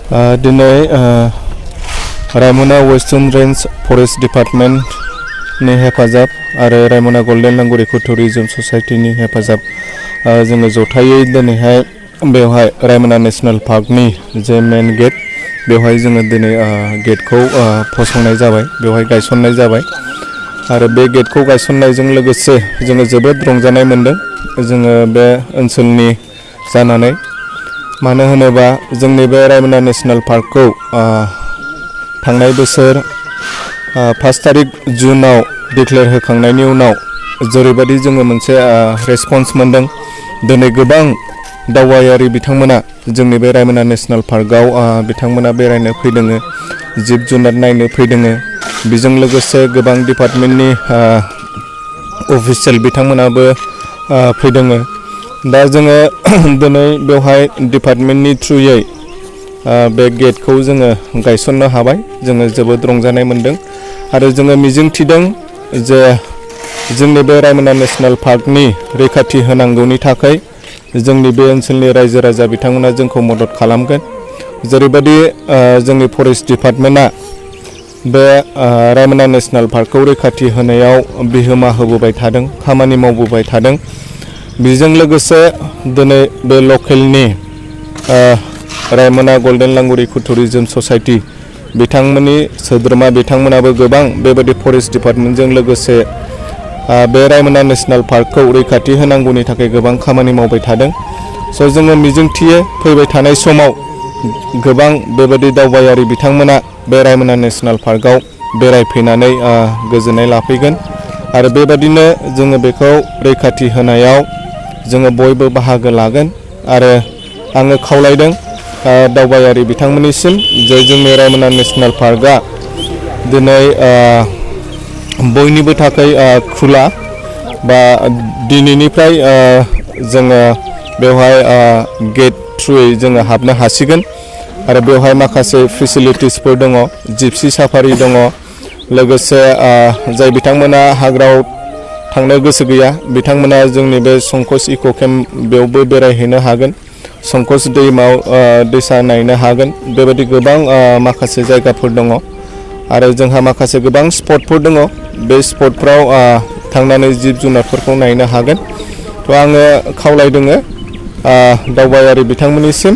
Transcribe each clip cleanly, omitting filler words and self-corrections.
दिनै रायमना western range forest department नि हेफाजाब आरो रायमना गोल्डेन लांगुर इको टुरिज्म ससाइटिनि हेफाजाब जोङो जथायै दिनैहाय बेवहाय रायमना नेशनल पार्कनि जे मेन गेट बेवहाय जोङो दिनै गेटखौ फसंनाय जाबाय, बेवहाय गायसननाय जाबाय आरो बे गेटखौ गायसननायजों लोगोसे जोङो जोबोद रंजानाय मोनदों जोङो बे ओनसोलनि जानानै। मानो होनोबा जोंनि बे रायमना नेशनल पार्कखौ थांनाय बोसोर 5 तारिख जुनाव डिक्लेयार होखांनायनि उनाव जेरैबायदि जोङो मोनसे रेसपन्स मोनदों। दिनै गोबां दावबायारि बिथांमोना जोंनि बे रायमना नेशनल पार्कआव बिथांमोना बेरायनो फैदों, जिब जुनार नायनो फैदों। बेजों लोगोसे गोबां डिपार्टमेन्टनि अफिसियेल बिथांमोनाबो फैदों। दा जोङो दिनै बेवहाय डिपार्टमेन्टनि थ्रुयै बे गेटखौ जोङो गायसननो हाबाय, जोङो जोबोद रंजानाय मोनदों आरो जोङो मिजिंथिदों जे जोंनि बे रायमना नेशनल पार्कनि रैखाथि होनांगौनि थाखाय जोंनि बे ओनसोलनि रायजो राजा बिथांमोना जोंखौ मदद खालामगोन। जेरैबायदि जोंनि फरेस्ट डिपार्टमेन्टआ बे रायमना नेशनल पार्कखौ रैखाथि होनायाव बिहोमा होबोबाय थादों, खामानि मावबोबाय थादों। बेजों लोगोसे दिनै बे लकेलनि रायमना गोल्डेन लांगुर इको टुरिज्म ससाइटि बिथांमोननि सोद्रोमा बिथांमोनाबो गोबां बेबायदि फरेस्ट डिपार्टमेन्टजों लोगोसे बे रायमना नेशनल पार्कखौ रैखाथि होनांगौनि थाखाय गोबां खामानि मावबाय थादों। स' जोङो मिजिंथियो फैबाय थानाय समाव गोबां बेबायदि दावबायारि बिथांमोना बे रायमना नेशनल पार्कआव बेरायफैनानै गोजोननाय लाफैगोन आरो बेबायदिनो जोङो बेखौ रैखाथि होनायाव जोङो बयबो बाहागो लागोन आरो आङो खावलायदों दावबायारि बिथांमोननिसिम जे जोंनि रायमना नेशनल पार्कआ दिनै बयनिबो थाखाय खुला बा दिनैनिफ्राय जोङो बेवहाय गेट थ्रुयै जोङो हाबनो हासिगोन आरो बेवहाय माखासे फेसिलिटिसफोर दङ, जिपसि साफारि दङ। लोगोसे जाय बिथांमोना हाग्रायाव थांनो गोसो गैया बिथांमोना जोंनि बे संकस इक' केम्प बेयावबो बेरायहैनो हागोन, संकस दैसा नायनो हागोन। बेबायदि गोबां माखासे जायगाफोर दङ आरो जोंहा माखासे गोबां स्पटफोर दङ। बे स्पटफ्राव थांनानै जिब जुनारफोरखौ नायनो हागोन। थ' आङो खावलायदों दावबायारि बिथांमोननिसिम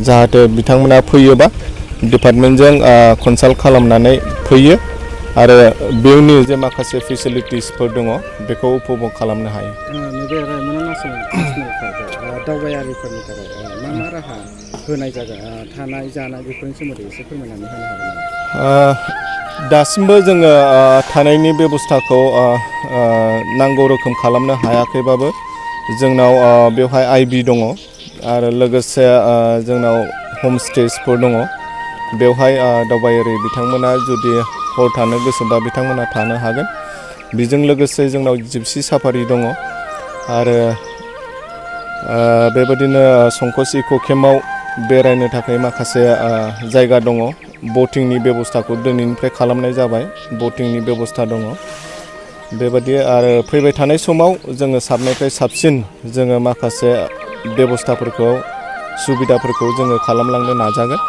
जाहाथे बिथांमोना फैयोबा डिपार्टमेन्टजों कनसाल्ट खालामनानै फैयो आरो बेवनि जे माखासे फेसिलिटिसफोर दङ बेखौ उपभग खालामनो हायो। नैबे रायमना नेशनेल पार्कआव दावबायारिफोरनि थाखाय मा राहा होनाय जागोन, थानाय जानाय बेफोरनि सोमोन्दै एसे फोरमायनानै होनो हागोन नामा? दासिमबो जोङो थानायनि बेब'स्थाखौ नांगौ रोखोम खालामनो हायाखैबाबो जोंनाव बेवहाय आइबि दङ आरो लोगोसे जोंनाव हमस्टेसफोर दङ। बेवहाय दावबायारि बिथांमोना जुदि हर थानो गोसोबा बिथांमोना थानो हागोन। बेजों लोगोसे जोंनाव जिपसि साफारि दङ आरो बेबायदिनो संकस इक' केम्पआव बेरायनो थाखाय माखासे जायगा दङ। बटिंनि बेब'स्थाखौ दिनैनिफ्राय खालामनाय जाबाय, बटिंनि बेब'स्था दङ। बेबायदि आरो फैबाय थानाय समाव जोङो साबनिफ्राय साबसिन जोङो माखासे बेब'स्थाफोरखौ सुबिदाफोरखौ जोङो खालामलांनो नाजागोन।